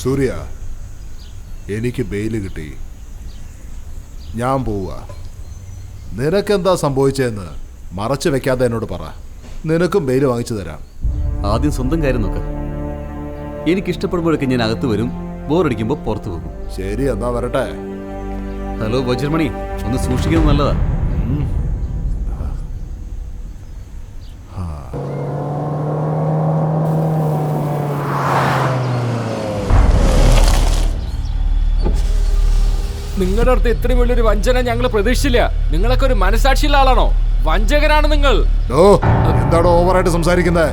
സൂര്യ, എനിക്ക് ബെയില് കിട്ടി. ഞാൻ പോവുക. നിനക്കെന്താ സംഭവിച്ചതെന്ന് മറച്ചു വെക്കാതെ എന്നോട് പറ. നിനക്കും ബെയില് വാങ്ങിച്ചു തരാം. ആദ്യം സ്വന്തം കാര്യം നോക്ക്. എനിക്കിഷ്ടപ്പെടുമ്പോഴൊക്കെ ഞാൻ അകത്ത് വരും, ബോറടിക്കുമ്പോൾ പുറത്തു പോകും. ശരി, എന്നാ വരട്ടെ. ഹലോ വജ്രമണി, ഒന്ന് സൂക്ഷിക്കുന്നത് നല്ലതാ. നിങ്ങളുടെ അടുത്ത് ഇത്രയും വലിയൊരു വഞ്ചന ഞങ്ങൾ പ്രതീക്ഷിച്ചില്ല. നിങ്ങളൊക്കെ ഒരു മനസാക്ഷിയുള്ള ആളാണോ? വഞ്ചകനാണ് നിങ്ങൾ. എന്താണോ ഓവറായിട്ട് സംസാരിക്കുന്നത്?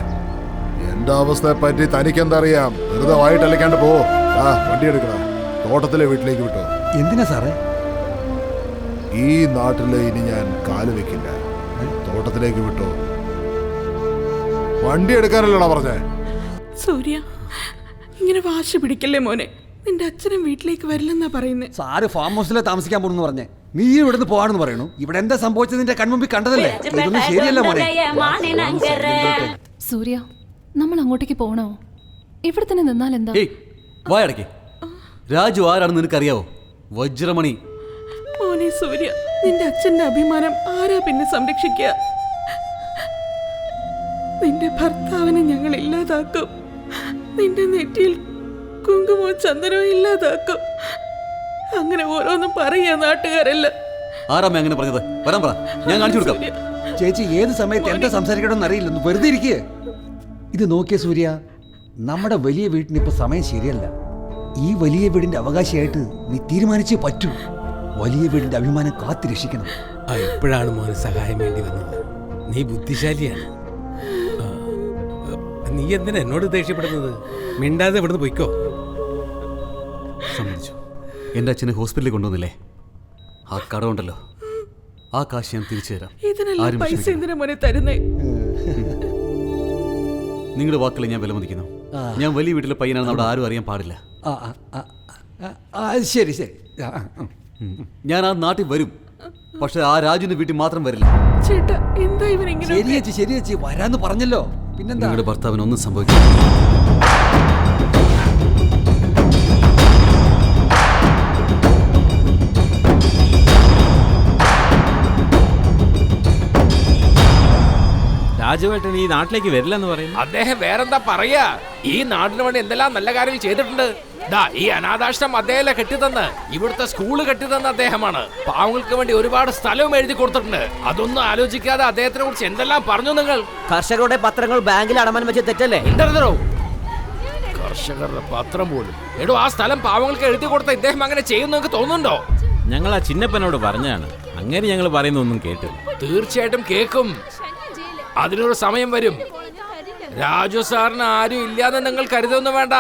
എന്റെ അവസ്ഥയെ പറ്റി തനിക്കെന്താ അറിയാം? വെറുതെ വായിട്ടലക്കാണ്ട് പോ. വണ്ടി എടുക്കണ, തോട്ടത്തിലെ വീട്ടിലേക്ക് വിട്ടോ. എന്തിനാ സാറേ? ഈ നാട്ടില് ഇനി ഞാൻ കാല് വെക്കില്ല. തോട്ടത്തിലേക്ക് വിട്ടോ. വണ്ടി എടുക്കാനല്ലടാ പറഞ്ഞേ. സൂര്യ, ഇങ്ങനെ വാശി പിടിക്കല്ലേ മോനെ. നിന്റെ അച്ഛനും വീട്ടിലേക്ക് വരില്ലെന്നാ പറയുന്നേ. സാറ് ഫാം ഹൗസിലെ താമസിക്കാൻ പോണെന്ന് പറഞ്ഞേ. നീ ഇവിടുന്ന് പോവാണെന്ന് പറയണു. ഇവിടെ എന്താ സംഭവിച്ചത്? നിന്റെ കൺമുമ്പിൽ കണ്ടതല്ലേ? ഇതൊന്നും ശരിയല്ല മോനെ. സൂര്യ, നമ്മൾ അങ്ങോട്ടേക്ക് പോണോ? ഇവിടെ തന്നെ നിന്നാൽ എന്താ? വായടക്കേ. രാജു ആരാണെന്ന് നിനക്കറിയാവോ? വജ്രമണി. മോനെ സൂര്യ, നിന്റെ അച്ഛന്റെ അഭിമാനം ആരാ പിന്നെ സംരക്ഷിക്കുക? നിന്റെ ഭർത്താവിനെ ഞങ്ങൾ ഇല്ലാതാക്കും. നിന്റെ നെറ്റിയിൽ കുങ്കുമോ ചന്ദനോ ഇല്ലാതാക്കും. അങ്ങനെ ഓരോന്നും പറയാ നാട്ടുകാരെല്ലാം. ആരാമേ അങ്ങനെ പറഞ്ഞത്? വരാൻ പറ, ഞാൻ കാണിച്ചു കൊടുക്കാം. ചേച്ചി ഏത് സമയത്ത് എന്താ സംസാരിക്കണമെന്ന് അറിയില്ലെന്ന് വെറുതെ ഇരിക്കുക. ഇത് നോക്കിയ സൂര്യ, നമ്മുടെ വലിയ വീട്ടിന് ഇപ്പൊ സമയം ശരിയല്ല. ഈ വലിയ വീടിന്റെ അവകാശിയായിട്ട് നീ തീരുമാനിച്ചേ പറ്റൂ. വലിയ വീടിന്റെ അഭിമാനം കാത്തു രക്ഷിക്കണം. ഇപ്പോഴാണ് മോന് സഹായം വേണ്ടി വന്നത്. നീ ബുദ്ധിശാലിയാണ്. നീ എന്തിനാ എന്നോട് ദേഷ്യപ്പെടുന്നത്? മിണ്ടാതെ ഇവിടുന്ന് പോയിക്കോ. സമ്മതിച്ചു. എൻ്റെ അച്ഛനെ ഹോസ്പിറ്റലിൽ കൊണ്ടുവന്നില്ലേ? ആ കടമുണ്ടല്ലോ, ആ കാശ് ഞാൻ തിരിച്ചു തരാം. ഇതിനെല്ലാം പൈസ എന്തിനാ മോനെ തരുന്നേ? നിങ്ങളുടെ വാക്കുകളെ ഞാൻ വിലമതിക്കുന്നു. ഞാൻ വലിയ വീട്ടിലെ പയ്യനാണെന്ന് അവിടെ ആരും അറിയാൻ പാടില്ല. ശരി ശരി, ഞാൻ ആ നാട്ടിൽ വരും, പക്ഷെ ആ രാജുവിന്റെ വീട്ടിൽ മാത്രം വരില്ല. ചേട്ടാ, എന്താ ഇവനിങ്ങനെ? ശരി ചേച്ചി വരാന്ന് പറഞ്ഞല്ലോ. പിന്നെന്താ? നിങ്ങളുടെ ഭർത്താവിന് ഒന്നും സംഭവിക്കില്ല. രാജുവേട്ടൻ ഈ നാട്ടിലേക്ക് വരില്ലെന്ന് പറയുന്നു. അദ്ദേഹം വേറെന്താ പറയാ? ഈ നാടിന് വേണ്ടി എന്തെല്ലാം നല്ല കാര്യങ്ങൾ ചെയ്തിട്ടുണ്ട്. ഈ അനാഥാശ്രമം അദ്ദേഹം കെട്ടിത്തന്ന്, ഇവിടുത്തെ സ്കൂള് കെട്ടിത്തന്ന അദ്ദേഹമാണ്. പാവങ്ങൾക്ക് വേണ്ടി ഒരുപാട് സ്ഥലവും എഴുതി കൊടുത്തിട്ടുണ്ട്. അതൊന്നും ആലോചിക്കാതെ അദ്ദേഹത്തിനെ കുറിച്ച് എന്തെല്ലാം പറഞ്ഞു നിങ്ങൾ? കർഷകരുടെ പത്രങ്ങൾ ബാങ്കിൽ അടമാനം വെച്ച് തെറ്റല്ലേ? എന്തായിരുന്നോ കർഷകരുടെ പത്രം പോലും? എടോ, ആ സ്ഥലം പാവങ്ങൾക്ക് എഴുതി കൊടുത്ത ഇദ്ദേഹം അങ്ങനെ ചെയ്യുന്നു നിങ്ങൾക്ക് തോന്നുന്നുണ്ടോ? ഞങ്ങൾ ആ ചിന്നപ്പനോട് പറഞ്ഞാണ്. അങ്ങനെ ഞങ്ങൾ പറയുന്നൊന്നും കേട്ടു. തീർച്ചയായിട്ടും കേൾക്കും. അതിനൊരു സമയം വരും. രാജു സാറിന് ആരും ഇല്ലാന്ന് നിങ്ങൾ കരുതൊന്നും വേണ്ട.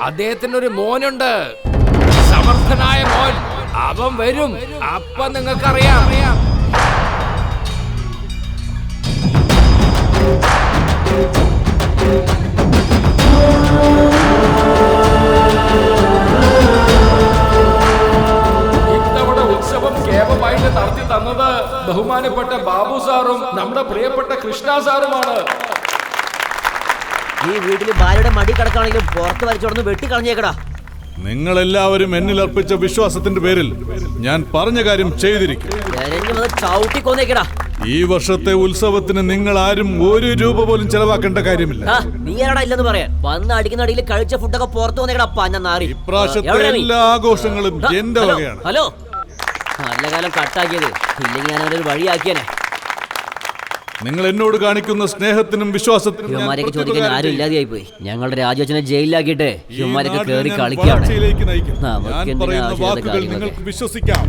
അദ്ദേഹത്തിന് ഒരു മോനുണ്ട്, സമർത്ഥനായ മോൻ. അവൻ വരും. അപ്പൊ നിങ്ങൾക്കറിയാം. ഇത്തവണ ഉത്സവം കേവലമായിട്ട് നടത്തി തന്നത് ബഹുമാനപ്പെട്ട ബാബു സാറും നമ്മുടെ പ്രിയപ്പെട്ട കൃഷ്ണ സാറുമാണ്. ഈ വീട്ടില് ഭാര്യയുടെ മടി കിടക്കാണെങ്കിലും പുറത്ത് വരച്ചോടന്ന് വെട്ടിക്കളഞ്ഞേക്കടാ. നിങ്ങളെല്ലാവരും എന്നിൽ അർപ്പിച്ച വിശ്വാസത്തിന്റെ പേരിൽ ഞാൻ പറഞ്ഞ കാര്യം ചെയ്തിരിക്കും. ഈ വർഷത്തെ ഉത്സവത്തിന് നിങ്ങൾ ആരും ഒരു രൂപ പോലും ചെലവാക്കേണ്ട കാര്യമില്ല. നീ ആരാടാ ഇല്ലെന്ന് പറയാൻ? വന്ന് അടിക്കുന്ന അടിയിൽ കഴിച്ച ഫുഡൊക്കെ പുറത്തു വന്നേക്കടാ. ഇപ്രാവശ്യത്തെ എല്ലാ ആഘോഷങ്ങളും എന്റെ വകയാണ്. ഹലോ, നല്ല കാലം കട്ടാക്കിയത്. ഇല്ലെങ്കിൽ ഞാൻ അവരൊരു വഴിയാക്കിയനെ. നിങ്ങൾ എന്നോട് കാണിക്കുന്ന സ്നേഹത്തിനും വിശ്വാസത്തിനും യുവമാരൊക്കെ ചോദിക്കാൻ ആരും ഇല്ലാതെയായി പോയി. ഞങ്ങളുടെ രാജോച്ചനെ ജയിലിലാക്കിയിട്ട് യുവമാരൊക്കെ കേറി കളിക്കാണ്. നിങ്ങൾക്ക് വിശ്വസിക്കാം.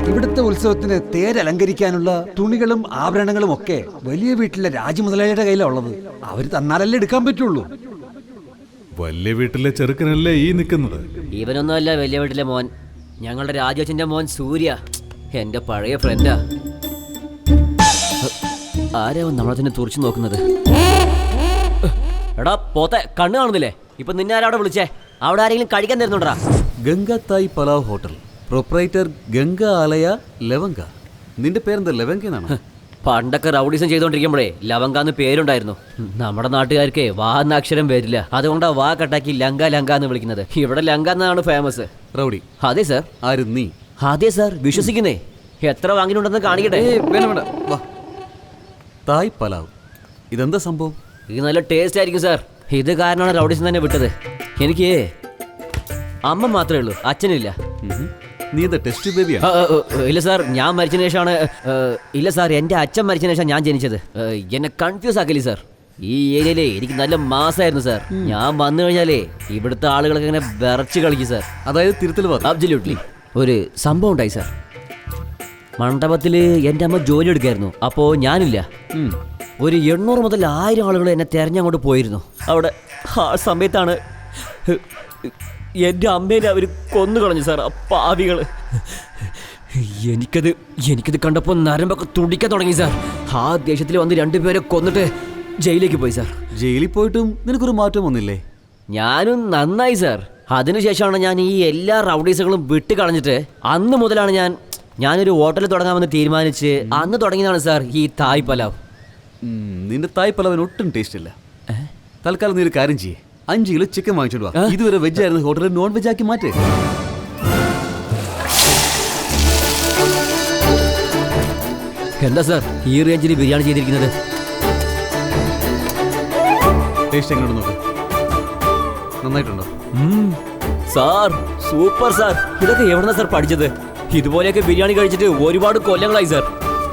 ഇവിടുത്തെ ഉത്സവത്തിന് തേരലങ്കരിക്കാനുള്ള തുണികളും ആഭരണങ്ങളും ഒക്കെ വലിയ വീട്ടിലെ രാജമുതലാളിയുടെ കയ്യിലാണ് ഉള്ളത്. അവര് തന്നാലല്ലേ എടുക്കാൻ പറ്റുള്ളൂ. വലിയ വീട്ടിലെ ചെറുക്കനല്ലേ ഈ നിൽക്കുന്നത്? ഇവനൊന്നും അല്ല വലിയ വീട്ടിലെ മോൻ. ഞങ്ങളുടെ രാജോച്ചന്റെ മോൻ സൂര്യ, എന്റെ പഴയ ഫ്രണ്ടാ. ആരാവും നമ്മളെ തന്നെ തുറച്ചു നോക്കുന്നത്? എടാ പോത്തെ, കണ്ണ് കാണുന്നില്ലേ? ഇപ്പൊ നിന്നെ ആരാ അവിടെ വിളിച്ചേ? അവിടെ ആരെങ്കിലും കഴിക്കാൻ തരുന്നുണ്ടാ? ഗംഗ തായ് പലാവ് ഹോട്ടൽ പ്രൊപ്പറേറ്റർ ഗംഗ ആലയ ലവങ്ക. നിന്റെ പേരെന്താ? ലവങ്ക എന്നാണ്. പണ്ടൊക്കെ റൗഡീസം ചെയ്തോണ്ടിരിക്കുമ്പോഴേ ലവങ്കാന്ന് പേരുണ്ടായിരുന്നു. നമ്മുടെ നാട്ടുകാർക്ക് വാ എന്ന അക്ഷരം വരില്ല, അതുകൊണ്ടാ വാ കട്ടാക്കി ലങ്ക ലങ്ക എന്ന് വിളിക്കുന്നത്. ഇവിടെ ലങ്ക എന്നാണ് ഫേമസ്. റൗഡി? അതെ സാർ. ആര്? നീ? അതെ സാർ. വിശ്വസിക്കുന്നേ. എത്ര വാങ്ങിയിട്ടുണ്ടെന്ന് കാണിക്കട്ടെ? വേണ്ട വാ. തായ് പലാവ്, ഇതെന്താ സംഭവം? ഇത് നല്ല ടേസ്റ്റ് ആയിരിക്കും സാർ. ഇത് കാരണമാണ് റൗഡീസം തന്നെ വിട്ടത്. എനിക്ക് അമ്മ മാത്രമേ ഉള്ളൂ, അച്ഛനില്ല. നീ എന്താ ടെസ്റ്റ് ബേബിയാ? ഇല്ല സാർ, ഞാൻ മരിച്ചതിന് ശേഷമാണ്. ഇല്ല സാർ, എൻ്റെ അച്ഛൻ മരിച്ചതിന് ശേഷം ഞാൻ ജനിച്ചത്. എന്നെ കൺഫ്യൂസ് ആക്കല്ലേ സാർ. ഈ ഏരിയയിലെ എനിക്ക് നല്ല മാസമായിരുന്നു സാർ. ഞാൻ വന്നു കഴിഞ്ഞാലേ ഇവിടുത്തെ ആളുകളൊക്കെ ഇങ്ങനെ വിറച്ച് കളിക്കും സാർ. അതായത് തിരുത്തൽ? അബ്സല്യൂട്ട്ലി. ഒരു സംഭവം ഉണ്ടായി സാർ. മണ്ഡപത്തിൽ എൻ്റെ അമ്മ ജോലി എടുക്കായിരുന്നു. അപ്പോൾ ഞാനില്ല. ഒരു 800 മുതൽ 1000 ആളുകൾ എന്നെ തിരഞ്ഞങ്ങോട്ട് പോയിരുന്നു. അവിടെ ആ സമയത്താണ് എൻ്റെ അമ്മേനെ അവർ കൊന്നുകളഞ്ഞു സാർ, ആ പാവികൾ. എനിക്കത് കണ്ടപ്പോൾ നരമ്പൊക്കെ തുടിക്കാൻ തുടങ്ങി സാർ. ആ ദേഷ്യത്തിൽ വന്ന് 2 പേരെ കൊന്നിട്ട് ജയിലിലേക്ക് പോയി സാർ. ജയിലിൽ പോയിട്ടും നിനക്കൊരു മാറ്റം വന്നില്ലേ? ഞാനും നന്നായി സാർ. അതിനുശേഷമാണ് ഞാൻ ഈ എല്ലാ റൗഡീസുകളും വിട്ട് കളഞ്ഞിട്ട് അന്ന് മുതലാണ് ഞാനൊരു ഹോട്ടൽ തുടങ്ങാമെന്ന് തീരുമാനിച്ച് അന്ന് തുടങ്ങിയതാണ് സാർ ഈ തായ് പലാവ്. നിന്റെ തായ് പലാവിന് ഒട്ടും ടേസ്റ്റ് ഇല്ല. തൽക്കാലം നീ ഒരു കാര്യം ചെയ്യേ, 5 കിലോ ചിക്കൻ വാങ്ങിച്ചോടുക. ഇതുവരെ വെജ് ആയിരുന്നു, ഹോട്ടലിൽ നോൺ വെജ് ആക്കി മാറ്റേ. എന്താ സാർ ഈ റേഞ്ചിൽ ബിരിയാണി ചെയ്തിരിക്കുന്നത്? ടേസ്റ്റ് എങ്ങനെയുണ്ട് നോക്ക്. നന്നായിട്ടുണ്ടോ? Sir super sir. ഇതൊക്കെ എവിടെന്നാ സാർ പഠിച്ചത്? ഇതുപോലെയൊക്കെ ബിരിയാണി കഴിച്ചിട്ട് ഒരുപാട് കൊല്ലങ്ങളായി സാർ.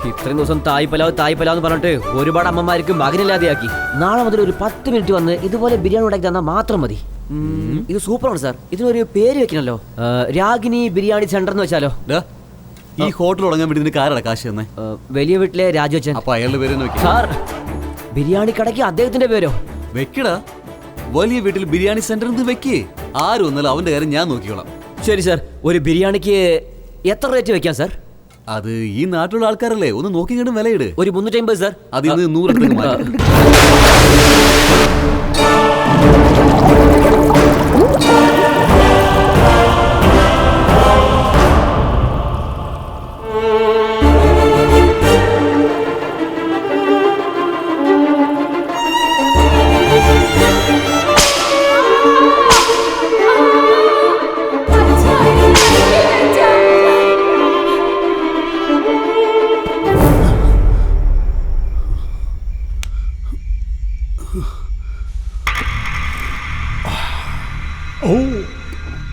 ഇത്രയും ദിവസം തായ് പലാവ് എന്ന് പറഞ്ഞിട്ട് ഒരുപാട് അമ്മമാർക്ക് മകനില്ലാതെയാക്കി. നാളെ മുതൽ ഒരു 10 മിനിറ്റ് വന്ന് ഇതുപോലെ ബിരിയാണി ഉണ്ടാക്കി തന്നാൽ മാത്രം മതി. ഇത് സൂപ്പറാണ് സാർ. ഇതിനൊരു പേര് വെക്കണല്ലോ, രാഗിനി ബിരിയാണി സെന്റർ എന്ന് വെച്ചാലോ? ഈ ഹോട്ടൽ തുടങ്ങാൻ വേണ്ടി നിനക്ക് ആരാടാ കാശ് തന്നെ? വലിയ വീട്ടിലെ രാജുവച്ചൻ. അപ്പൊ അയാളുടെ പേര് നോക്കി സാർ. ബിരിയാണി കടയ്ക്ക് അദ്ദേഹത്തിന്റെ പേരോ? വെക്കടാ. വലിയ വീട്ടിൽ ബിരിയാണി സെന്റർ വെക്കേ. ആരും വന്നാലും അവന്റെ കാര്യം ഞാൻ നോക്കിക്കോളാം. ശരി സാർ. ഒരു ബിരിയാണിക്ക് എത്ര റേറ്റ് വെക്കാം സാർ? അത് ഈ നാട്ടിലുള്ള ആൾക്കാരല്ലേ, ഒന്ന് നോക്കി കണ്ടും വിലയിട്. ഒരു 350 സാർ. അതിൽ നിന്ന് 100 എടുത്ത് മാറ്റി.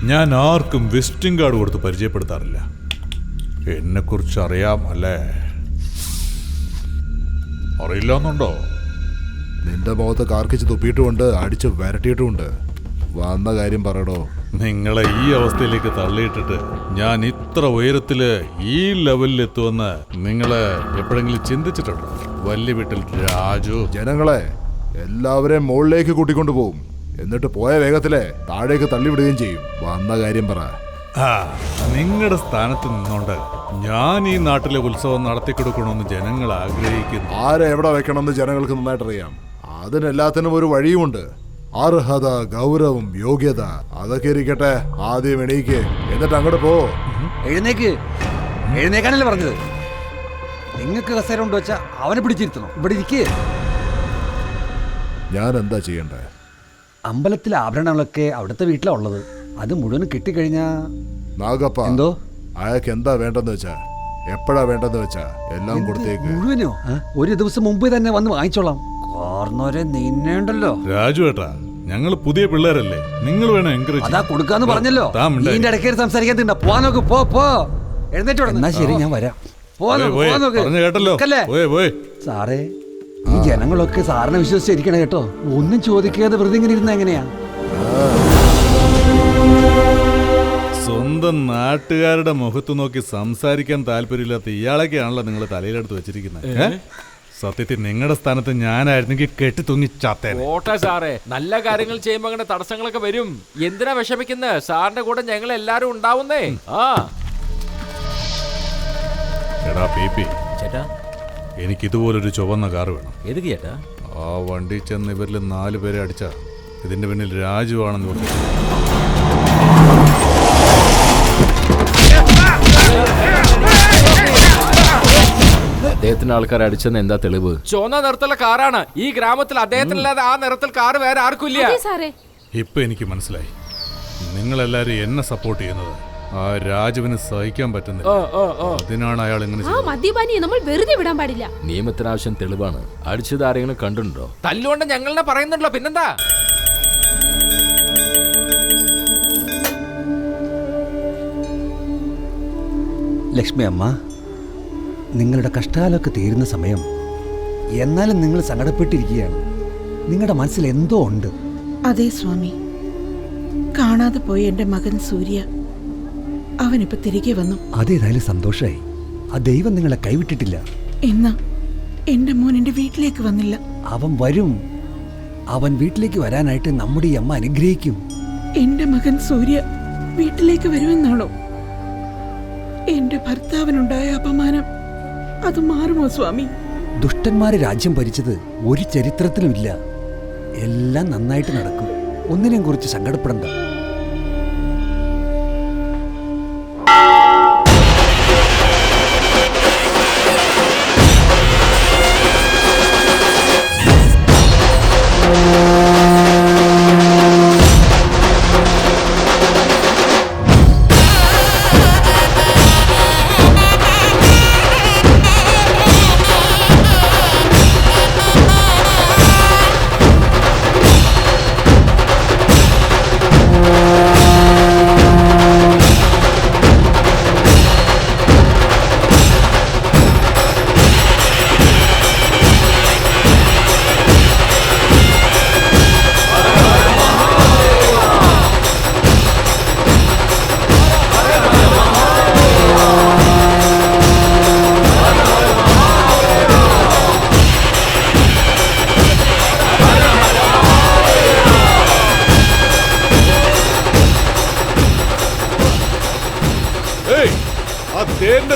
ഞാൻ ആർക്കും വിസിറ്റിംഗ് കാർഡ് കൊടുത്ത് പരിചയപ്പെടുത്താറില്ല. എന്നെക്കുറിച്ച് അറിയാം അല്ലേ? അറിയില്ലെന്നുണ്ടോ? നിന്റെ മുഖത്ത് കാർക്കിച്ച് തുപ്പിയിട്ടുമുണ്ട്, അടിച്ച് വരട്ടിയിട്ടുമുണ്ട്. വന്ന കാര്യം പറയടോ. നിങ്ങളെ ഈ അവസ്ഥയിലേക്ക് തള്ളിയിട്ടിട്ട് ഞാൻ ഇത്ര ഉയരത്തില് ഈ ലെവലിൽ എത്തുമെന്ന് നിങ്ങളെ എപ്പോഴെങ്കിലും ചിന്തിച്ചിട്ടുണ്ടോ? വലിയ വീട്ടിൽ രാജു ജനങ്ങളെ എല്ലാവരെയും മുകളിലേക്ക് കൂട്ടിക്കൊണ്ടു പോകും, എന്നിട്ട് പോയ വേഗത്തിലെ താഴേക്ക് തള്ളിവിടുകയും ചെയ്യും. വന്ന കാര്യം പറ. നിങ്ങളുടെ സ്ഥാനത്ത് നിന്നോണ്ട് ഞാൻ ഈ നാട്ടിലെ ഉത്സവം നടത്തിക്കൊടുക്കണമെന്ന് ജനങ്ങൾ ആഗ്രഹിക്കുന്നു. ആരെ എവിടെ വെക്കണമെന്ന് ജനങ്ങൾക്ക് നന്നായിട്ട് അറിയാം. അതിനെല്ലാത്തിനും ഒരു വഴിയുമുണ്ട്. അർഹത, ഗൗരവം, യോഗ്യത, അതൊക്കെ ഇരിക്കട്ടെ. ആദ്യം എണീക്ക്, എന്നിട്ട് അങ്ങോട്ട് പോ. എഴുന്നേക്കാനല്ലേ പറഞ്ഞത്? നിങ്ങൾക്ക് കസേര കൊണ്ട് വെച്ചാ അവനെ പിടിച്ചിരുത്തണം. ഇവിടെ ഇരിക്കേ. ഞാൻ എന്താ ചെയ്യണ്ടേ? അമ്പലത്തിലെ ആഭരണങ്ങളൊക്കെ അവിടുത്തെ വീട്ടിലാണ് ഉള്ളത്. അത് മുഴുവൻ കിട്ടിക്കഴിഞ്ഞാ നാഗപ്പ, എന്തോ അയാൾക്ക് എന്താ വേണ്ടെന്ന് വെച്ചാ, എപ്പോഴാ വേണ്ടെന്ന് വെച്ചാ എല്ലാം കൊടുത്തേക്ക്. മുഴുവനോ? ഒരു ദിവസം മുമ്പ് തന്നെ വന്ന് വാങ്ങിച്ചോളാം. കോർന്നോരെ നിന്നേണ്ടല്ലോ. രാജു ഏട്ടാ, ഞങ്ങൾ പുതിയ പിള്ളേരല്ലേ, നിങ്ങൾ വേണം എൻകറേജ്. അതാ കൊടുക്കാന്ന് പറഞ്ഞല്ലോ. ഇതിന്റെ ഇടയ്ക്ക് സംസാരിക്കാൻ പോവാ നോക്ക്. പോ എഴുന്നേറ്റ്. എന്നാ ശരി, ഞാൻ വരാം. കേട്ടല്ലോ. സാറേ, ഈ ജനങ്ങളൊക്കെ സാറിനെ വിശ്വസിച്ചിരിക്കണേ കേട്ടോ. ഒന്നും ചോദിക്കാതെ വെറുതെ ഇങ്ങനെ ഇരുന്ന എങ്ങനെയാ? സ്വന്തം നാട്ടുകാരുടെ മുഖത്ത് നോക്കി സംസാരിക്കാൻ താല്പര്യമില്ലാത്ത ഇയാളൊക്കെയാണല്ലോ നിങ്ങൾ തലയിലെടുത്ത് വെച്ചിരിക്കുന്നത്. സത്യത്തിൽ നിങ്ങളുടെ സ്ഥാനത്ത് ഞാനായിരുന്നെങ്കിൽ കെട്ടി തൂങ്ങി ചാത്തേനെ. ഓട്ടെ സാറേ, നല്ല കാര്യങ്ങൾ ചെയ്യുമ്പോ അങ്ങനെ തടസ്സങ്ങളൊക്കെ വരും. എന്തിനാ വിഷമിക്കുന്നത്? സാറിന്റെ കൂടെ ഞങ്ങൾ എല്ലാരും ഉണ്ടാവുന്നേ. എടാ പി ചേട്ടാ, എനിക്കിതുപോലൊരു ചുവന്ന കാറ് വേണം. ഏത് ചേട്ടാ? ആ വണ്ടി ചെന്ന് ഇവരിൽ 4 പേരെ അടിച്ചാ ഇതിന്റെ പിന്നിൽ രാജു ആണെന്ന് പറഞ്ഞു. അദ്ദേഹത്തിന്റെ ആൾക്കാർ അടിച്ചെന്ന് എന്താ തെളിവ്? ചുവന്ന നിറത്തുള്ള കാറാണ്. ഈ ഗ്രാമത്തിൽ അദ്ദേഹത്തിനല്ലാതെ ആ നിറത്തിൽ കാർ വേറെ ആർക്കും ഇല്ല. ഇപ്പൊ എനിക്ക് മനസ്സിലായി നിങ്ങളെല്ലാരും എന്നെ സപ്പോർട്ട് ചെയ്യുന്നത് ആ രാജുവിന് സഹിക്കാൻ പറ്റുന്നില്ല. അതിനാണ് അയാൾ ഇങ്ങനെ ചെയ്തത്. മദ്യപാനിയെ നമ്മൾ വെറുതെ വിടാൻ പാടില്ല. നിയമത്തിനാവശ്യം തെളിവാണ്. അടിച്ചത് ആരെങ്കിലും കണ്ടിട്ടുണ്ടോ? തല്ലുകൊണ്ട് ഞങ്ങളെ പറയുന്നുണ്ടല്ലോ, പിന്നെന്താ? ലക്ഷ്മി അമ്മ, നിങ്ങളുടെ കഷ്ടകാലമൊക്കെ തീരുന്ന സമയം, എന്നാലും നിങ്ങൾ സങ്കടപ്പെട്ടിരിക്കുകയാണ്. നിങ്ങളുടെ മനസ്സിൽ എന്തോ ഉണ്ട്. അതെ സ്വാമി, കാണാതെ പോയ എൻ്റെ മകൻ സൂര്യ അവനിപ്പോ തിരികെ വന്നു. അതേതായാലും സന്തോഷമായി. ആ ദൈവം നിങ്ങളെ കൈവിട്ടിട്ടില്ല. എന്നാ എൻ്റെ മോൻ എൻ്റെ വീട്ടിലേക്ക് വന്നില്ല. അവൻ വരും. അവൻ വീട്ടിലേക്ക് വരാനായിട്ട് നമ്മുടെ ഈ അമ്മ അനുഗ്രഹിക്കും. എൻ്റെ മകൻ സൂര്യ വീട്ടിലേക്ക് വരുമെന്നാണോ? എൻ്റെ ഭർത്താവിനുണ്ടായ അപമാനം അത് മാറുമോ സ്വാമി? ദുഷ്ടന്മാര് രാജ്യം ഭരിച്ചത് ഒരു ചരിത്രത്തിലുമില്ല. എല്ലാം നന്നായിട്ട് നടക്കും. ഒന്നിനെയും കുറിച്ച് സങ്കടപ്പെടണ്ട.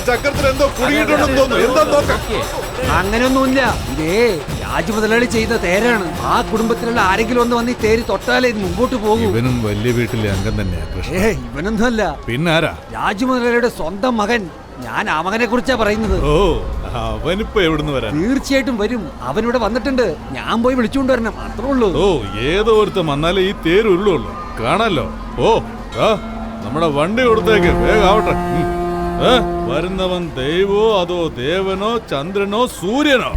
ചക്രത്തിൽ എന്തോ കുടുങ്ങിയിട്ടുണ്ടെന്ന് തോന്നുന്നു. എന്താ നോക്കാം. അങ്ങനെയൊന്നുമില്ല. ഇതേ രാജു മുതലാളി ചെയ്ത തേരാണ്. ആ കുടുംബത്തിലുള്ള ആരെങ്കിലും ഒന്ന് വന്ന് ഈ തേര് തൊട്ടാലേ ഇത് മുമ്പോട്ട് പോകും. ഇവനും വലിയ വീട്ടിലെ അംഗം തന്നെയാ കൃഷ്ണ. ഇവനൊന്നുമല്ല. പിന്നാരാ? രാജു മുതലാളിയുടെ സ്വന്തം മകൻ. ഞാൻ ആ മകനെ കുറിച്ചാ പറയുന്നത്. ഓ, അവനിപ്പോ എവിടുന്ന് വരാൻ? തീർച്ചയായിട്ടും വരും. അവനിവിടെ വന്നിട്ടുണ്ട്. ഞാൻ പോയി വിളിച്ചുകൊണ്ട് വരണം, അത്രേ ഉള്ളൂ. ഓ, ഏതോ ഒരുത്തം വന്നാലേ ഈ തേര് ഉള്ളുള്ളൂ. കാണാലോ. ഓ, നമ്മുടെ വണ്ടി കൊടുത്തേക്ക്, വേഗം ആവട്ടെ. വരുന്നവൻ ദൈവോ അതോ ദേവനോ ചന്ദ്രനോ സൂര്യനോ?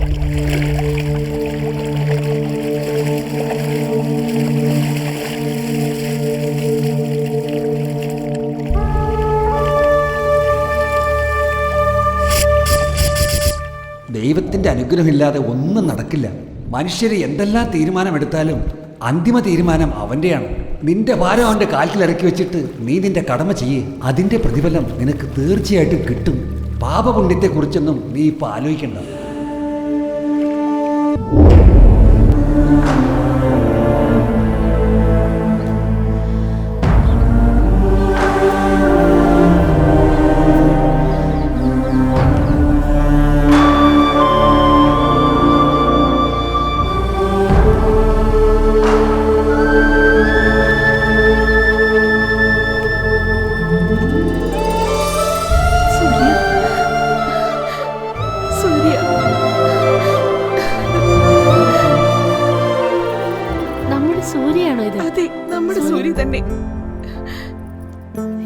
ദൈവത്തിന്റെ അനുഗ്രഹമില്ലാതെ ഒന്നും നടക്കില്ല. മനുഷ്യര് എന്തെല്ലാം തീരുമാനമെടുത്താലും അന്തിമ തീരുമാനം അവന്റെയാണ്. നിന്റെ ഭാരം അവന്റെ കാൽക്കിൽ ഇറക്കി വെച്ചിട്ട് നീ നിന്റെ കടമ ചെയ്യേ. അതിന്റെ പ്രതിഫലം നിനക്ക് തീർച്ചയായിട്ടും കിട്ടും. പാപപുണ്യത്തെക്കുറിച്ചൊന്നും നീ ഇപ്പൊ ആലോചിക്കണ്ട.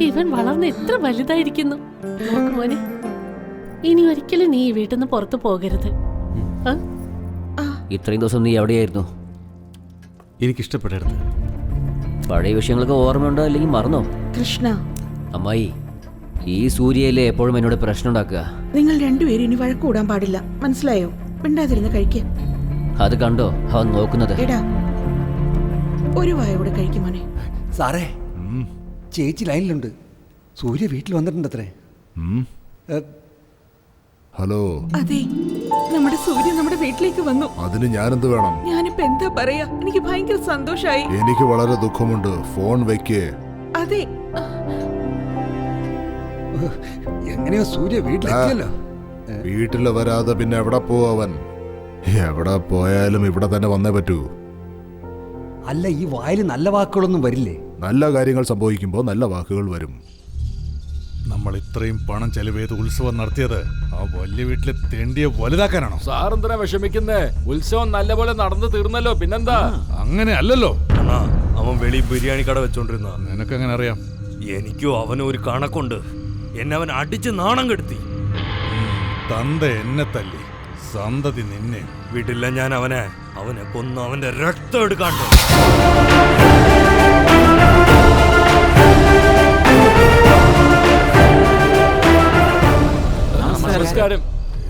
ഇവൻ വളർന്ന് എത്ര വലുതായിരിക്കുന്നു. മോനെ, ഇനി ഒരിക്കലും നീ ഈ വീട്ടിൽ നിന്ന് പുറത്തു പോകരുത്. ഇത്രയും ദിവസം നീ എവിടെയായിരുന്നു? എനിക്കിഷ്ടപ്പെടരുത്. പഴയ വിഷയങ്ങളൊക്കെ ഓർമ്മയുണ്ടോ അല്ലെങ്കിൽ മറന്നോ? കൃഷ്ണ, അമ്മായി, ഈ സൂര്യയിലെ എപ്പോഴും എന്നോട് പ്രശ്നം ഉണ്ടാക്കുക. നിങ്ങൾ രണ്ടുപേരും ഇനി വഴക്കൂടാൻ പാടില്ല, മനസ്സിലായോ? മിണ്ടാതിരുന്ന് കഴിക്കുക. അത് കണ്ടോ അവൻ നോക്കുന്നത്? എടാ, ഒരു വായ കൂടെ കഴിക്കും മോനെ. സാറേ, ചേച്ചി ലൈനിലുണ്ട്. സൂര്യ വീട്ടിൽ വന്നിട്ടുണ്ട് അത്രേ. ഹലോ. അതെ, നമ്മുടെ സൂര്യ നമ്മുടെ വീട്ടിലേക്ക് വന്നു. അതിന് ഞാനെന്ത് വേണം? ഞാനിപ്പോ എന്താ പറയാ, എനിക്ക് ഭയങ്കര സന്തോഷായി. എനിക്ക് വളരെ ദുഃഖമുണ്ട്. ഫോൺ വെക്കേ. അതെ, എങ്ങനെയോ സൂര്യ വീട്ടിലെത്തിയല്ലോ. വീട്ടിൽ വരാതെ പിന്നെ എവിടെ പോവൻ? എവിടെ പോയാലും ഇവിടെ തന്നെ വന്നേ പറ്റൂ. അല്ല, ഈ വായിൽ നല്ല വാക്കുകളൊന്നും വരില്ലേ? നല്ല കാര്യങ്ങൾ സംഭവിക്കുമ്പോൾ നല്ല വാക്കുകൾ വരും. നമ്മൾ ഇത്രയും പണം ചെലവ് ചെയ്ത് ഉത്സവം നടത്തിയത് ആ വലിയ വീട്ടിലെ തെണ്ടിയെ വലുതാക്കാനാണോ? സാർ എന്തിനാ വിഷമിക്കുന്നേ? ഉത്സവം നല്ലപോലെ നടന്നു തീർന്നല്ലോ, പിന്നെന്താ? അങ്ങനെ അല്ലല്ലോ. അവൻ വെളി ബിരിയാണി കട വെച്ചോണ്ടിരുന്ന. നിനക്കെങ്ങനെ അറിയാം? എനിക്കും അവനും ഒരു കണക്കുണ്ട്. എന്നെ അവൻ അടിച്ച് നാണം കെടുത്തി. തന്ത എന്നെ തല്ലി, സന്തതി നിന്നെ. വീട്ടില്ല ഞാൻ അവനെ കൊന്ന് അവന്റെ രക്തം എടുക്കാണ്ട്. നമസ്കാരം.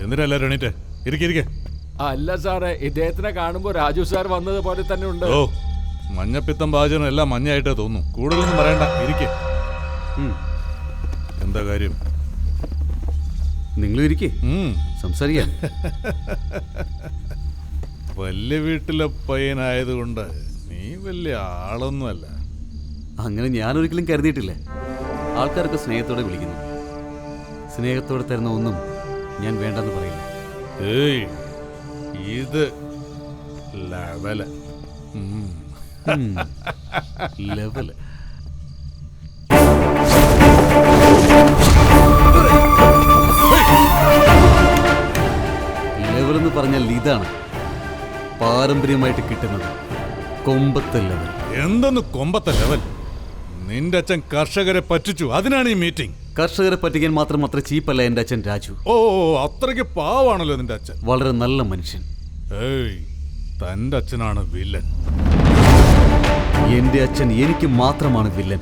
എന്തിനല്ലാരും എണീറ്റ് ഇരിക്കെ. അല്ല സാറേ, ഇദ്ദേഹത്തിനെ കാണുമ്പോ രാജു സാർ വന്നത് പോലെ തന്നെ ഉണ്ട്. ഓ, മഞ്ഞപ്പിത്തം പാചകം എല്ലാം മഞ്ഞായിട്ടേ തോന്നുന്നു. കൂടുതലൊന്നും പറയണ്ട, ഇരിക്കെ. എന്താ കാര്യം? നിങ്ങൾ ഇരിക്കേ, സംസാരിക്കാം. വലിയ വീട്ടിലെ പയ്യനായതുകൊണ്ട് നീ വലിയ ആളൊന്നുമല്ല. അങ്ങനെ ഞാനൊരിക്കലും കരുതിയിട്ടില്ല. ആൾക്കാരൊക്കെ സ്നേഹത്തോടെ വിളിക്കുന്നു. സ്നേഹത്തോടെ തരുന്ന ഒന്നും ഞാൻ വേണ്ടെന്ന് പറയില്ല. ഏയ്, ഇത് ലെവല്. ലെവല്. ലെവലെന്ന് പറഞ്ഞാൽ ഇതാണ് പാരമ്പര്യമായിട്ട് കിട്ടുന്നത്. കൊമ്പത്തെ ലെവൽ. എന്തെന്ന് കൊമ്പത്തെ ലെവൽ? നിന്റെ അച്ഛൻ കർഷകരെ പറ്റിച്ചു, അതിനാണ് ഈ മീറ്റിംഗ്. കർഷകരെ പറ്റിക്കാൻ മാത്രം അത്ര ചീപ്പല്ല എൻ്റെ അച്ഛൻ രാജു. ഓ, അത്രയ്ക്ക് പാവാണല്ലോ നിന്റെ അച്ഛൻ. വളരെ നല്ല മനുഷ്യൻ. ഏയ്, തന്റെ അച്ഛനാണ് വില്ലൻ. എൻ്റെ അച്ഛൻ എനിക്ക് മാത്രമാണ് വില്ലൻ.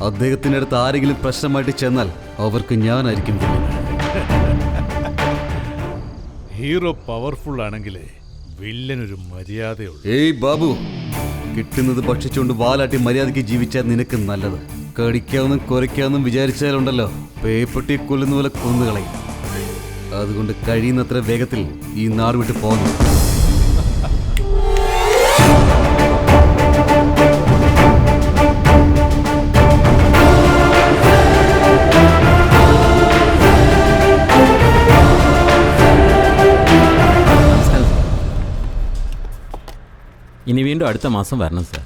അദ്ദേഹത്തിൻ്റെ അടുത്ത് ആരെങ്കിലും പ്രശ്നമായിട്ട് ചെന്നാൽ അവർക്ക് ഞാനായിരിക്കും വില്ലൻ. ഹീറോ പവർഫുൾ ആണെങ്കിലേ വില്ലനൊരു മര്യാദയുള്ളൂ. ഏയ് ബാബു, കിട്ടുന്നത് ഭക്ഷിച്ചുകൊണ്ട് വാലാട്ടി മര്യാദയ്ക്ക് ജീവിച്ചാൽ നിനക്ക് നല്ലത്. കടിക്കാവുന്നും കുരയ്ക്കാവുന്നും വിചാരിച്ചാലുണ്ടല്ലോ, പേപ്പട്ടി കൊല്ലുന്ന പോലെ കൊന്നുകളയും. അതുകൊണ്ട് കഴിയുന്നത്ര വേഗത്തിൽ ഈ നാട് വിട്ട് പോകുന്നു. ഇനി വീണ്ടും അടുത്ത മാസം വരണം സാർ.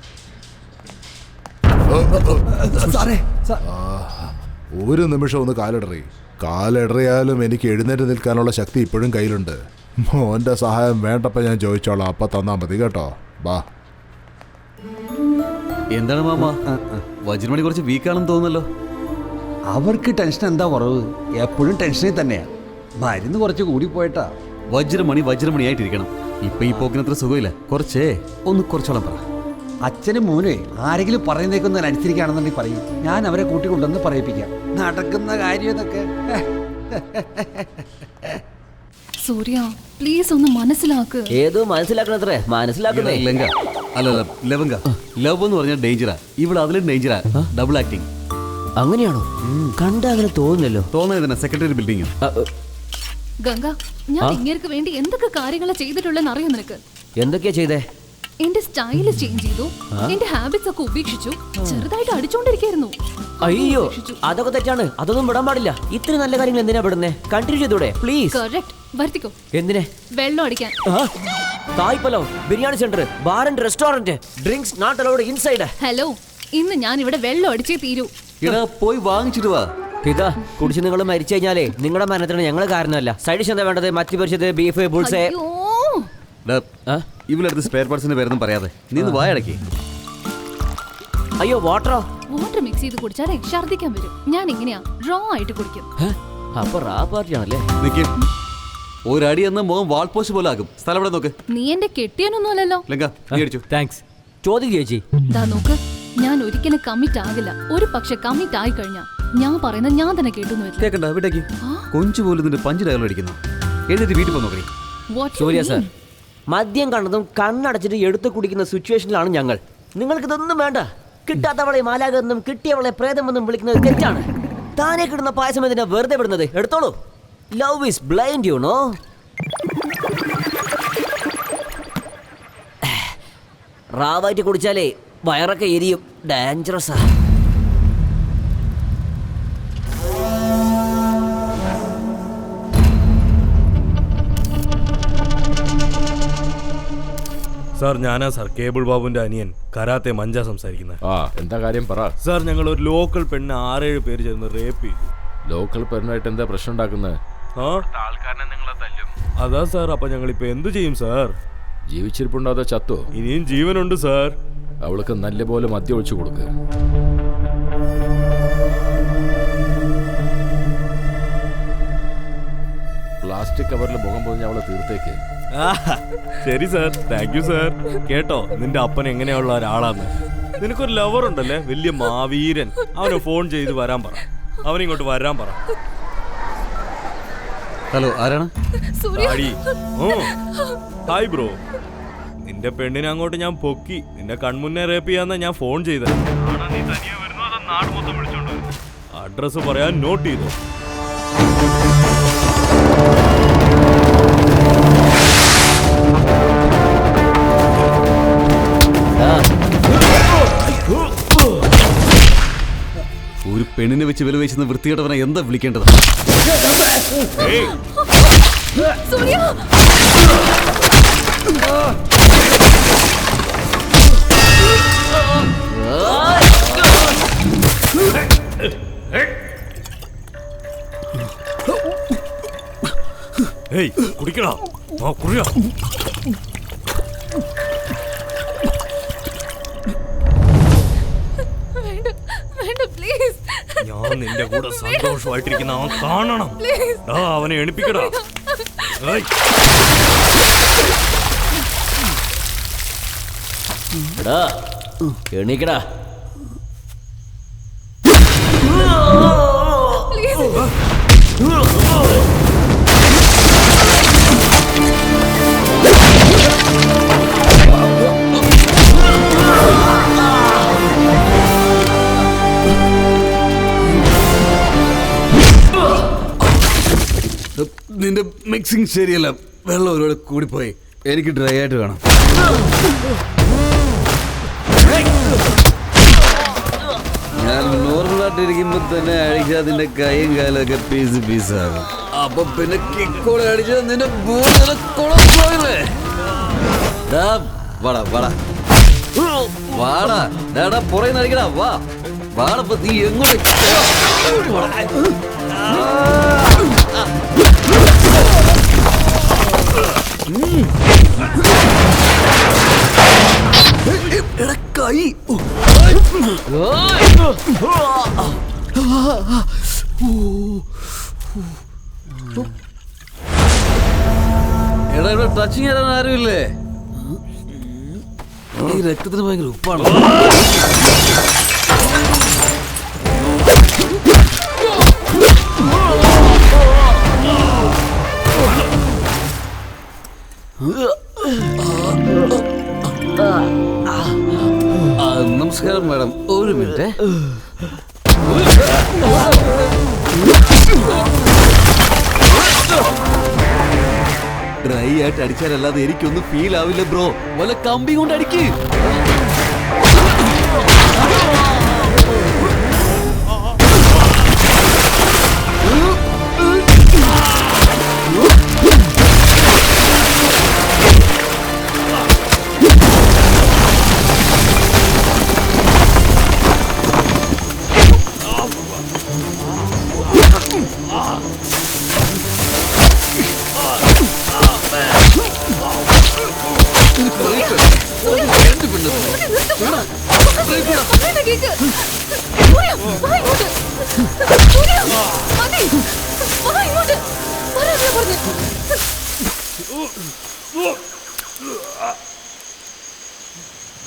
ഒരു നിമിഷം ഒന്ന് കാലിടറിയാലും എനിക്ക് എഴുന്നേറ്റ് നിൽക്കാനുള്ള ശക്തി ഇപ്പോഴും കയ്യിലുണ്ട്. മോന്റെ സഹായം വേണ്ടപ്പോൾ ഞാൻ ചോദിച്ചോളാം, അപ്പൊ തന്നാ മതി കേട്ടോ. ബാ. എന്താണ് മാമ, വജ്രമണി കുറച്ച് വീക്കാണെന്ന് തോന്നുന്നല്ലോ. അവർക്ക് ടെൻഷൻ എന്താ കുറവ്? എപ്പോഴും ടെൻഷനിൽ തന്നെയാ. മരുന്ന് കുറച്ച് കൂടിപ്പോയിട്ടാ. വജ്രമണി ആയിട്ടിരിക്കണം. ഇപ്പൊ ഈ പോക്കിനത്ര സുഖമില്ല. കുറച്ചോളം പറ. അച്ഛനും മോനെ ആരെങ്കിലും പറയുന്നേക്കൊന്നും അനുസരിക്കുകയാണെന്നുണ്ടെങ്കിൽ പറയും. ഞാൻ അവരെ കൂട്ടിക്കൊണ്ടെന്ന് പറയിപ്പിക്കാം. നടക്കുന്ന കാര്യം ഇതൊക്കെ. സൂര്യ, പ്ലീസ് ഒന്ന് മനസ്സിലാക്ക്. ഏതോ മനസ്സിലാക്കണത്രേ, മനസ്സിലാക്കുന്നേ. ലങ്ക അല്ല, ലവങ്ക. ലവ് എന്ന് പറഞ്ഞാൽ ഡേഞ്ചറാ. ഇവിടെ അതിലും ഡേഞ്ചറാ. Double acting. അങ്ങനെയാണോ? കണ്ട അങ്ങനെ തോന്നുന്നല്ലോ. തോന്നുന്നതിനാ സെക്രട്ടറി ബിൽഡിംഗ്. ഗംഗ, ഞാൻ ഇങ്ങേർക്ക് വേണ്ടി എന്തൊക്കെ കാര്യങ്ങളാ ചെയ്തിട്ടുള്ളതെന്ന് അറിയാം നിനക്ക്? എന്തൊക്കെയാ ചെയ്തേ? എന്റെ സ്റ്റൈല് ചേഞ്ച് ചെയ്തു, എന്റെ ഹാബിറ്റ്സ് ഒക്കെ ഉപേക്ഷിച്ചു, ചെറുതായിട്ട് അടിച്ചോണ്ടിരിക്കായിരുന്നു. അയ്യോ, അതൊക്കെ തെറ്റാണ്. അതൊന്നും വിടാൻ പാടില്ല. ഇത്ര നല്ല കാര്യങ്ങൾ എന്തിനാ വിടുന്നേ? കണ്ടിന്യൂ ചെയ്തൂടെ പ്ലീസ്? കറക്റ്റ്. വരുത്തിക്കോ. എന്തിനെ? വെള്ളം അടിക്കാൻ. തായ് പലാവ്, biryani centre, bar and restaurant, drinks not allowed inside. Hello, ഇന്ന് ഞാൻ ഇവിടെ വെള്ളം അടിച്ചേ തീരൂ. പോയി വാങ്ങിച്ചിട്ട് വാ. ഇതാ കുടിച്ച് നിങ്ങൾ മരിച്ചു കഴിഞ്ഞാലേ നിങ്ങളുടെ മരണത്തിന് ഞങ്ങൾ കാരണമല്ല. സൈഡ് ഡിഷ് എന്താ വേണ്ടത്? മത്തി പൊരിച്ചത്, ബീഫ്, ബുൾസേ. ഇവളടുത്ത് സ്പെയർ പാർട്സിന്റെ പേരൊന്നും പറയാതെ നീ ഒന്ന് വായടക്കി. അയ്യോ, വാട്ടറോ? വാട്ടർ മിക്സ് ചെയ്ത് കുടിച്ചാൽ ഛർദ്ദിക്കാൻ വരും. ഞാൻ ഇങ്ങനെയാ റോ ആയിട്ട് കുടിക്കും. അപ്പൊ റാ പാർട്ടിയാണല്ലേ? ഒരടി എന്ന മുഖം വാൾ പോസ്റ്റ് പോലെ ആകും. സ്ഥലം ഇവിടെ നോക്ക്. നീ എന്റെ കെട്ടിയാനൊന്നുമല്ലല്ലോ. താങ്ക്സ്. ചോദ്യം ചേച്ചി. ദാ നോക്ക്, ഞാൻ ഒരിക്കലും കമ്മിറ്റ് ആകില്ല. ഒരു പക്ഷെ കമ്മിറ്റ് ആയി കഴിഞ്ഞാ ഞാൻ പറയുന്നത് ഞാൻ തന്നെ കേട്ടൊന്നും വരില്ല. കേക്കണ്ട, വിട്ടേക്ക്. കൊഞ്ചു പോലും നിന്റെ പഞ്ച് ഡയലോഗ് അടിക്കുന്നു. എഴുന്നേറ്റ് വീട്ടിൽ പോ നോക്കി. സൂര്യ സാർ, മദ്യം കണ്ടതും കണ്ണടച്ചിട്ട് എടുത്തു കുടിക്കുന്ന സിറ്റുവേഷനിലാണ് ഞങ്ങൾ. നിങ്ങൾക്ക് ഇതൊന്നും വേണ്ട. കിട്ടാത്തവളെ മാലാകെന്നും കിട്ടിയവളെ പ്രേതമെന്നും വിളിക്കുന്നത് തെറ്റാണ്. താനെ കിടുന്ന പായസം എന്തിനാ വെറുതെ വിടുന്നത്? എടുത്തോളൂ. Love is blind, you know. റാവായിട്ട് കുടിച്ചാലേ വയറൊക്കെ എരിയും. ഡേഞ്ചറസാ. സാർ, ഞാനാ സാർ കേബിൾ ബാബുവിന്റെ അനിയൻ കരാത്തെ മഞ്ച സംസാരിക്കുന്നത്. എന്താ കാര്യം പറ. സാർ, ഞങ്ങൾ ഒരു ലോക്കൽ പെണ്ണ് 6-7 പേര് ചേർന്ന് റേപ്പ് ചെയ്തു. ലോക്കൽ പെണ്ണായിട്ട് എന്താ പ്രശ്നം ഉണ്ടാക്കുന്നത്? അതാ സാർ. അപ്പൊ ഞങ്ങളിപ്പോ എന്തു ചെയ്യും സാർ? ജീവിച്ചിരിപ്പുണ്ടോ അതോ ചത്തോ? ഇനിയും ജീവനുണ്ട് സാർ. അവൾക്ക് നല്ലപോലെ മദ്യം ഒഴിച്ചു കൊടുക്കുക. പ്ലാസ്റ്റിക് കവറിൽ മുഖം പൊതിഞ്ഞ് അവളെ തീർത്തേക്ക്. ശരി സാർ, താങ്ക് യു സാർ. കേട്ടോ നിന്റെ അപ്പൻ എങ്ങനെയുള്ള ഒരാളാന്ന്? നിനക്കൊരു ലവർ ഉണ്ടല്ലേ, വലിയ മാവീരൻ. അവന് ഫോൺ ചെയ്ത് വരാൻ പറ, അവനിങ്ങോട്ട് വരാൻ പറ. ഹലോ, ആരാണ്? Hi bro. നിന്റെ പെണ്ണിനെ അങ്ങോട്ട് ഞാൻ പൊക്കി നിന്റെ കൺമുന്നേ റേപ്പ് ചെയ്യാന്നാ ഞാൻ ഫോൺ ചെയ്തത്. അഡ്രസ് പറയാൻ നോട്ട് ചെയ്തു. ഒരു പെണ്ണിനെ വെച്ച് വില വെച്ചെന്ന് വൃത്തികെട്ടവനെ എന്താ വിളിക്കേണ്ടത്? കുടിക്കടാ, കുടിയാ. ഞാൻ നിന്റെ കൂടെ സന്തോഷമായിട്ടിരിക്കുന്ന അവൻ കാണണം. അവനെ എണിപ്പിക്കടാ. എണീക്കടാ. നിന്റെ മിക്സിങ് ശരിയല്ല, വെള്ളം ഒരുപാട് കൂടിപ്പോയി. എനിക്ക് ഡ്രൈ ആയിട്ട് വേണം. ഞാൻ നോർമലായിട്ടിരിക്കുമ്പോ തന്നെ അടിച്ചാൽ അതിന്റെ കൈയും കാലൊക്കെ പീസ് പീസാകും. അപ്പൊ പിന്നെ കിക്കോടെ അടിച്ചാൽ നിന്റെ പോയില്ലേ? വാടാ വാടാ വാടാ, ഡാടാ പുറകെ നടിക്കടാ. വാ വാടപ്പോ നീ എങ്ങോട്ട്? കൈ എടാ, ഇവിടെ ടച്ചിങ് തരാൻ ആരുമില്ലേ? ഈ രക്തത്തിന് ഭയങ്കര ഉപ്പാണ്. നമസ്കാരം മാഡം, ഒരു മിനിറ്റ്. ഡ്രൈ ആയിട്ട് അടിച്ചാലല്ലാതെ എനിക്കൊന്നും ഫീൽ ആവില്ല ബ്രോ. വല്ല കമ്പി കൊണ്ട് അടിക്ക്.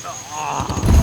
പറഞ്ഞു